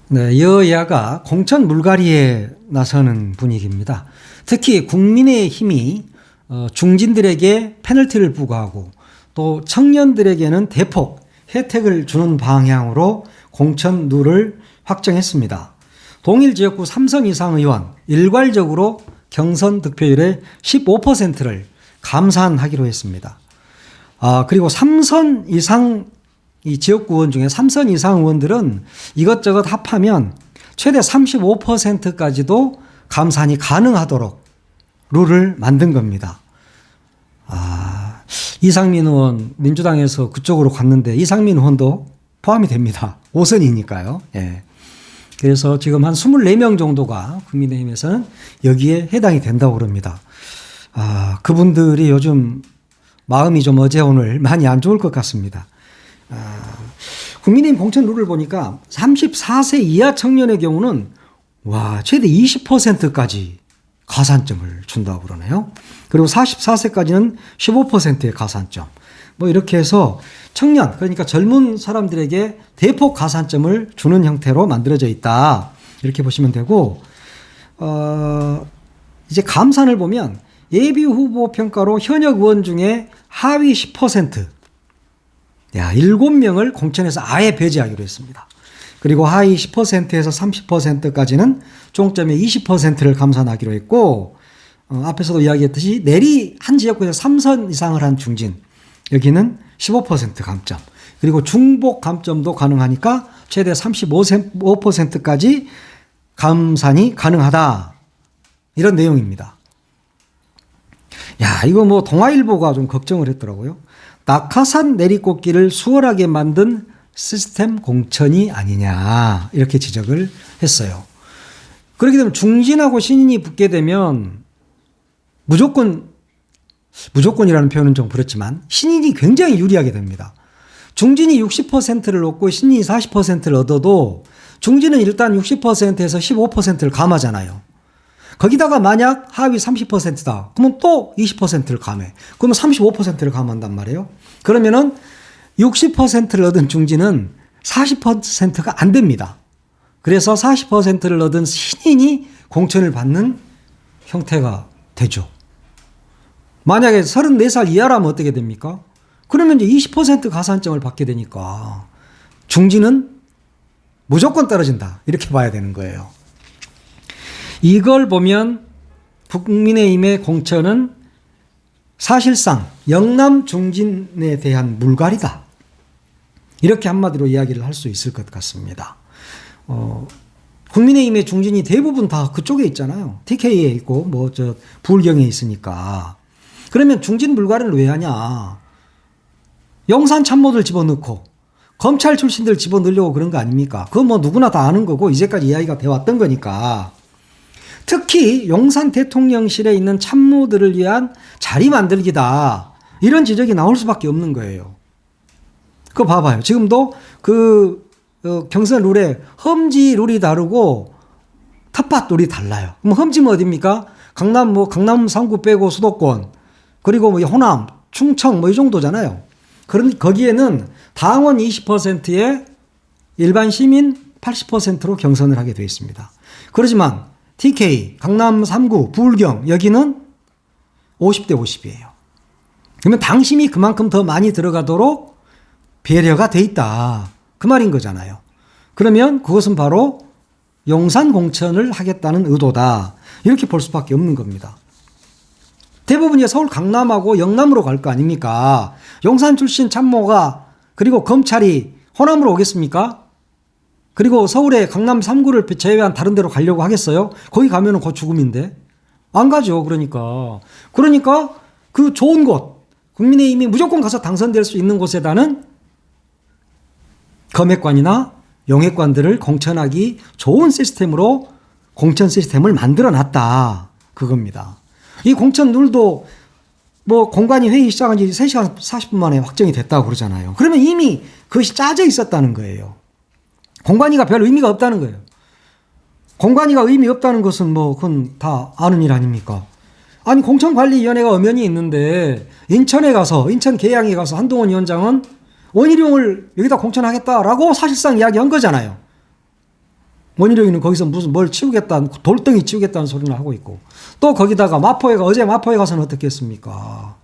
네, 여야가 공천 물갈이에 나서는 분위기입니다. 특히 국민의힘이 중진들에게 페널티를 부과하고 또 청년들에게는 대폭 혜택을 주는 방향으로 공천 룰을 확정했습니다. 동일 지역구 3선 이상 의원 일괄적으로 경선 득표율의 15%를 감산하기로 했습니다. 그리고 3선 이상 이 지역구 의원 중에 3선 이상 의원들은 이것저것 합하면 최대 35%까지도 감산이 가능하도록 룰을 만든 겁니다. 이상민 의원 민주당에서 그쪽으로 갔는데 이상민 의원도 포함이 됩니다. 5선이니까요. 예. 그래서 지금 한 24명 정도가 국민의힘에서는 여기에 해당이 된다고 그럽니다. 그분들이 요즘 마음이 좀 어제 오늘 많이 안 좋을 것 같습니다. 국민의힘 공천 룰을 보니까 34세 이하 청년의 경우는 최대 20%까지 가산점을 준다고 그러네요. 그리고 44세까지는 15%의 가산점. 이렇게 해서 청년, 그러니까 젊은 사람들에게 대폭 가산점을 주는 형태로 만들어져 있다. 이렇게 보시면 되고, 이제 감산을 보면 예비 후보 평가로 현역 의원 중에 하위 10%, 7명을 공천에서 아예 배제하기로 했습니다. 그리고 하위 10%에서 30%까지는 종점의 20%를 감산하기로 했고, 앞에서도 이야기했듯이 내리 한 지역구에서 3선 이상을 한 중진, 여기는 15% 감점, 그리고 중복 감점도 가능하니까 최대 35%까지 감산이 가능하다. 이런 내용입니다. 이거 동아일보가 좀 걱정을 했더라고요. 낙하산 내리꽂기를 수월하게 만든 시스템 공천이 아니냐, 이렇게 지적을 했어요. 그렇게 되면 중진하고 신인이 붙게 되면 무조건이라는 표현은 좀 그렇지만 신인이 굉장히 유리하게 됩니다. 중진이 60%를 얻고 신인이 40%를 얻어도 중진은 일단 60%에서 15%를 감하잖아요. 거기다가 만약 하위 30%다. 그러면 또 20%를 감해. 그러면 35%를 감한단 말이에요. 그러면은 60%를 얻은 중진은 40%가 안 됩니다. 그래서 40%를 얻은 신인이 공천을 받는 형태가 되죠. 만약에 34살 이하라면 어떻게 됩니까? 그러면 이제 20% 가산점을 받게 되니까 중진은 무조건 떨어진다. 이렇게 봐야 되는 거예요. 이걸 보면 국민의힘의 공천은 사실상 영남 중진에 대한 물갈이다. 이렇게 한마디로 이야기를 할 수 있을 것 같습니다. 국민의힘의 중진이 대부분 다 그쪽에 있잖아요. TK에 있고 부울경에 있으니까. 그러면 중진 물갈이를 왜 하냐? 영산 참모들 집어넣고 검찰 출신들 집어넣으려고 그런 거 아닙니까? 그건 누구나 다 아는 거고 이제까지 이야기가 돼 왔던 거니까. 특히 용산 대통령실에 있는 참모들을 위한 자리 만들기다. 이런 지적이 나올 수밖에 없는 거예요. 그거 봐봐요. 지금도 경선 룰에 험지 룰이 다르고 텃밭 룰이 달라요. 그럼 험지는 어디입니까? 강남 3구 빼고 수도권, 그리고 호남, 충청 이 정도잖아요. 그런 거기에는 당원 20%에 일반 시민 80%로 경선을 하게 되어 있습니다. 그렇지만 TK, 강남 3구, 부울경 여기는 50대 50이에요. 그러면 당심이 그만큼 더 많이 들어가도록 배려가 돼 있다. 그 말인 거잖아요. 그러면 그것은 바로 용산 공천을 하겠다는 의도다. 이렇게 볼 수밖에 없는 겁니다. 대부분 이제 서울 강남하고 영남으로 갈 거 아닙니까? 용산 출신 참모가 그리고 검찰이 호남으로 오겠습니까? 그리고 서울의 강남 3구를 제외한 다른 데로 가려고 하겠어요? 거기 가면은 곧 죽음인데. 안 가죠. 그러니까 그 좋은 곳, 국민의힘이 무조건 가서 당선될 수 있는 곳에다는 검핵관이나 용핵관들을 공천하기 좋은 시스템으로 공천 시스템을 만들어 놨다. 그겁니다. 이 공천 룰도 공관위 회의 시작한 지 3시간 40분 만에 확정이 됐다고 그러잖아요. 그러면 이미 그것이 짜져 있었다는 거예요. 공관위가 별 의미가 없다는 거예요. 공관위가 의미 없다는 것은 그건 다 아는 일 아닙니까? 아니, 공천관리위원회가 엄연히 있는데 인천 계양에 가서 한동훈 위원장은 원희룡을 여기다 공천하겠다라고 사실상 이야기한 거잖아요. 원희룡이는 거기서 무슨 뭘 치우겠다는, 돌덩이 치우겠다는 소리를 하고 있고, 또 거기다가 어제 마포에 가서는 어떻게 했습니까?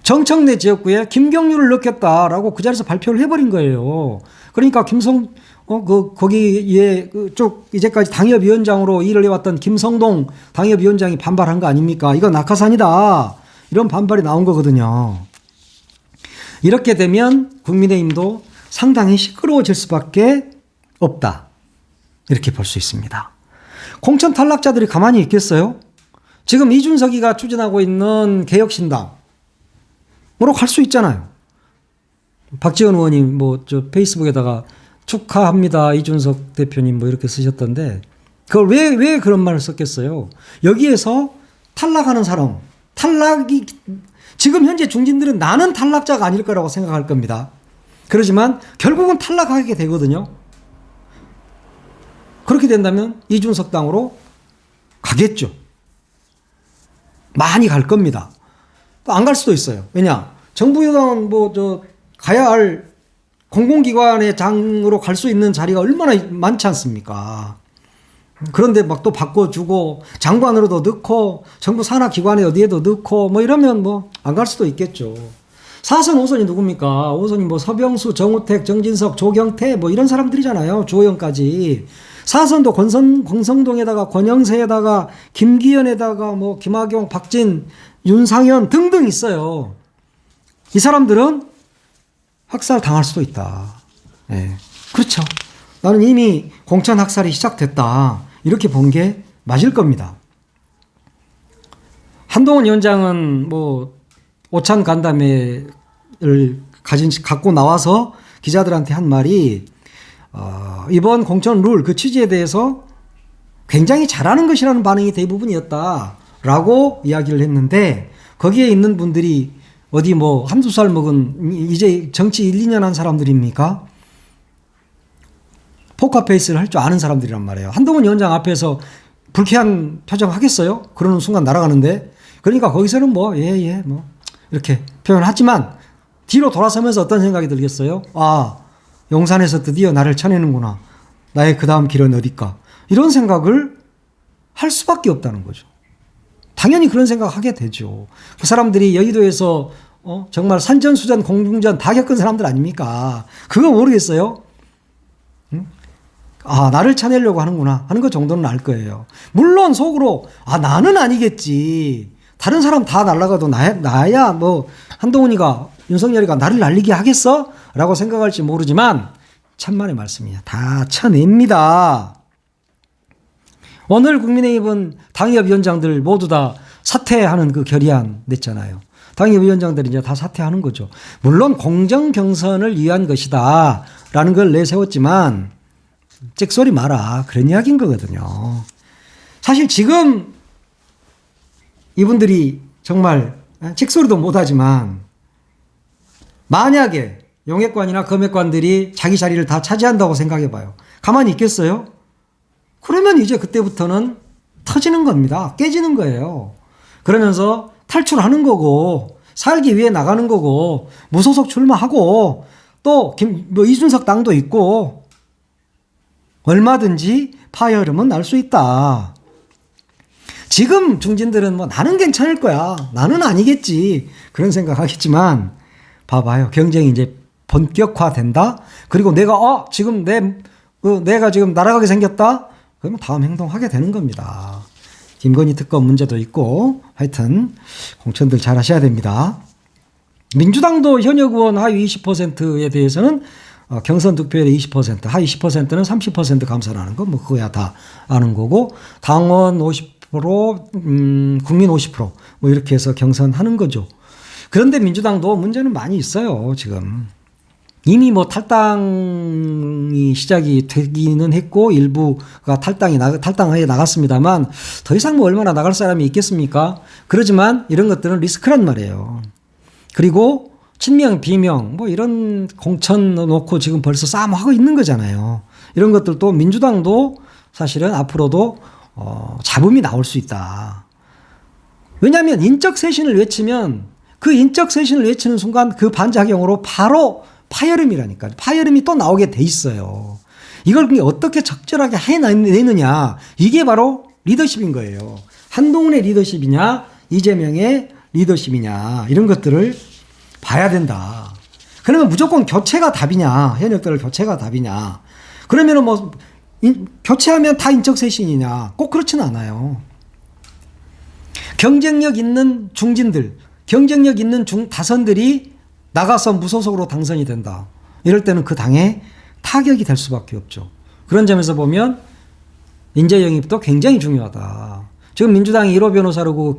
정청래 지역구에 김경률을 넣겠다라고 그 자리에서 발표를 해버린 거예요. 그러니까 거기에 쭉 이제까지 당협위원장으로 일을 해왔던 김성동 당협위원장이 반발한 거 아닙니까? 이거 낙하산이다. 이런 반발이 나온 거거든요. 이렇게 되면 국민의힘도 상당히 시끄러워질 수밖에 없다. 이렇게 볼 수 있습니다. 공천 탈락자들이 가만히 있겠어요? 지금 이준석이가 추진하고 있는 개혁신당으로 갈 수 있잖아요. 박지원 의원님 페이스북에다가 축하합니다. 이준석 대표님 이렇게 쓰셨던데, 그걸 왜 그런 말을 썼겠어요? 여기에서 탈락하는 사람, 지금 현재 중진들은 나는 탈락자가 아닐 거라고 생각할 겁니다. 그렇지만 결국은 탈락하게 되거든요. 그렇게 된다면 이준석 당으로 가겠죠. 많이 갈 겁니다. 또 안 갈 수도 있어요. 왜냐? 정부 여당은 가야 할 공공기관의 장으로 갈 수 있는 자리가 얼마나 많지 않습니까? 그런데 또 바꿔주고 장관으로도 넣고 정부 산하기관에 어디에도 넣고 이러면 안 갈 수도 있겠죠. 4선 5선이 누굽니까? 5선이 서병수, 정우택, 정진석, 조경태 이런 사람들이잖아요. 조영까지. 4선도 권성동에다가 권영세에다가 김기현에다가 김학용, 박진, 윤상현 등등 있어요. 이 사람들은 학살 당할 수도 있다. 네. 그렇죠. 나는 이미 공천 학살이 시작됐다. 이렇게 본 게 맞을 겁니다. 한동훈 위원장은 오찬 간담회를 갖고 나와서 기자들한테 한 말이 이번 공천 룰 그 취지에 대해서 굉장히 잘하는 것이라는 반응이 대부분이었다라고 이야기를 했는데, 거기에 있는 분들이 어디 한두 살 먹은 이제 정치 1, 2년 한 사람들입니까? 포커페이스를 할 줄 아는 사람들이란 말이에요. 한동훈 위원장 앞에서 불쾌한 표정 하겠어요? 그러는 순간 날아가는데. 그러니까 거기서는 이렇게 표현하지만 뒤로 돌아서면서 어떤 생각이 들겠어요? 용산에서 드디어 나를 쳐내는구나. 나의 그 다음 길은 어딜까? 이런 생각을 할 수밖에 없다는 거죠. 당연히 그런 생각하게 되죠. 그 사람들이 여의도에서 정말 산전수전 공중전 다 겪은 사람들 아닙니까? 그거 모르겠어요? 나를 쳐내려고 하는구나 하는 것 정도는 알 거예요. 물론 속으로 나는 아니겠지. 다른 사람 다 날아가도 나야 한동훈이가, 윤석열이가 나를 날리게 하겠어? 라고 생각할지 모르지만 천만의 말씀이야. 다 쳐냅니다. 오늘 국민의힘은 당협위원장들 모두 다 사퇴하는 그 결의안 냈잖아요. 당협위원장들이 이제 다 사퇴하는 거죠. 물론 공정 경선을 위한 것이다 라는 걸 내세웠지만 잭소리 마라, 그런 이야기인 거거든요. 사실 지금 이분들이 정말 잭소리도 못하지만 만약에 용액관이나 검액관들이 자기 자리를 다 차지한다고 생각해봐요. 가만히 있겠어요? 그러면 이제 그때부터는 터지는 겁니다. 깨지는 거예요. 그러면서 탈출하는 거고, 살기 위해 나가는 거고, 무소속 출마하고, 또 이준석 당도 있고, 얼마든지 파열음은 날 수 있다. 지금 중진들은 나는 괜찮을 거야, 나는 아니겠지, 그런 생각하겠지만 봐봐요. 경쟁이 이제 본격화된다. 그리고 내가 지금 내가 지금 날아가게 생겼다. 그러면 다음 행동하게 되는 겁니다. 김건희 특검 문제도 있고, 하여튼 공천들 잘 하셔야 됩니다. 민주당도 현역 의원 하위 20%에 대해서는 경선 득표율의 20%, 하위 10%는 30% 감산하는 거 그거야 다 아는 거고, 당원 50%, 국민 50% 이렇게 해서 경선하는 거죠. 그런데 민주당도 문제는 많이 있어요. 지금 이미 탈당이 시작이 되기는 했고, 일부가 탈당하에 나갔습니다만 더 이상 얼마나 나갈 사람이 있겠습니까? 그러지만 이런 것들은 리스크란 말이에요. 그리고 친명, 비명 이런 공천 놓고 지금 벌써 싸움하고 있는 거잖아요. 이런 것들도 민주당도 사실은 앞으로도 잡음이 나올 수 있다. 왜냐하면 인적 쇄신을 외치면 그 인적 쇄신을 외치는 순간 그 반작용으로 바로 파열음이라니까. 파열음이 또 나오게 돼 있어요. 이걸 어떻게 적절하게 해내느냐. 이게 바로 리더십인 거예요. 한동훈의 리더십이냐, 이재명의 리더십이냐, 이런 것들을 봐야 된다. 그러면 무조건 교체가 답이냐, 현역들을 교체가 답이냐. 그러면은 뭐, 교체하면 다 인적쇄신이냐. 꼭 그렇지는 않아요. 경쟁력 있는 중진들, 경쟁력 있는 다선들이 나가서 무소속으로 당선이 된다. 이럴 때는 그 당에 타격이 될 수밖에 없죠. 그런 점에서 보면 인재 영입도 굉장히 중요하다. 지금 민주당이 1호 변호사라고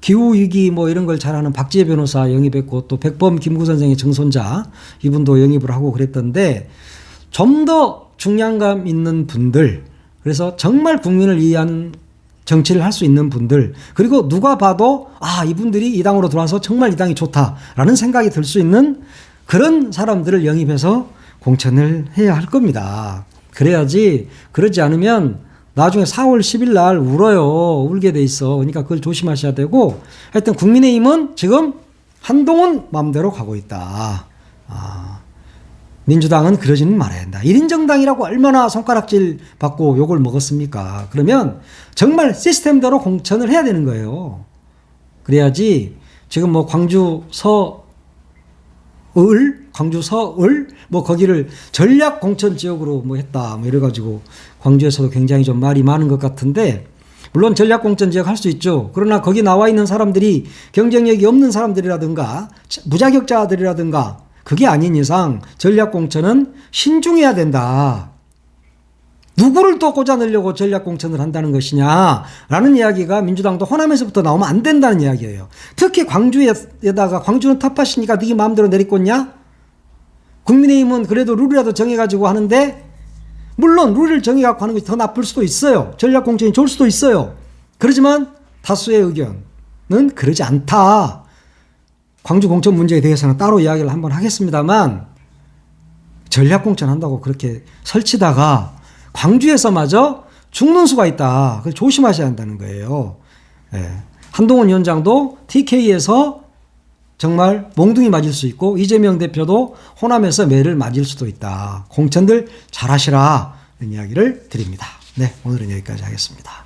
기후위기 뭐 이런 걸 잘하는 박지혜 변호사 영입했고 또 백범 김구 선생의 증손자 이분도 영입을 하고 그랬던데 좀 더 중량감 있는 분들, 그래서 정말 국민을 위한 정치를 할 수 있는 분들, 그리고 누가 봐도 이분들이 이 당으로 들어와서 정말 이 당이 좋다라는 생각이 들 수 있는 그런 사람들을 영입해서 공천을 해야 할 겁니다. 그래야지, 그러지 않으면 나중에 4월 10일 날 울어요. 울게 돼 있어. 그러니까 그걸 조심하셔야 되고, 하여튼 국민의힘은 지금 한동훈 마음대로 가고 있다. 민주당은 그러지는 말아야 한다. 1인 정당이라고 얼마나 손가락질 받고 욕을 먹었습니까? 그러면 정말 시스템대로 공천을 해야 되는 거예요. 그래야지 지금 뭐 광주 서울 뭐 거기를 전략 공천 지역으로 뭐 했다 뭐 이래가지고 광주에서도 굉장히 좀 말이 많은 것 같은데, 물론 전략 공천 지역 할 수 있죠. 그러나 거기 나와 있는 사람들이 경쟁력이 없는 사람들이라든가 무자격자들이라든가 그게 아닌 이상 전략 공천은 신중해야 된다. 누구를 또 꽂아 넣으려고 전략 공천을 한다는 것이냐라는 이야기가 민주당도 호남에서부터 나오면 안 된다는 이야기예요. 특히 광주에다가 광주는 텃밭이니까 네 마음대로 내리꽂냐? 국민의힘은 그래도 룰이라도 정해가지고 하는데, 물론 룰을 정해갖고 하는 것이 더 나쁠 수도 있어요. 전략 공천이 좋을 수도 있어요. 그렇지만 다수의 의견은 그러지 않다. 광주 공천 문제에 대해서는 따로 이야기를 한번 하겠습니다만, 전략 공천 한다고 그렇게 설치다가 광주에서마저 죽는 수가 있다. 그래서 조심하셔야 한다는 거예요. 예. 한동훈 위원장도 TK에서 정말 몽둥이 맞을 수 있고, 이재명 대표도 호남에서 매를 맞을 수도 있다. 공천들 잘하시라. 이런 이야기를 드립니다. 네, 오늘은 여기까지 하겠습니다.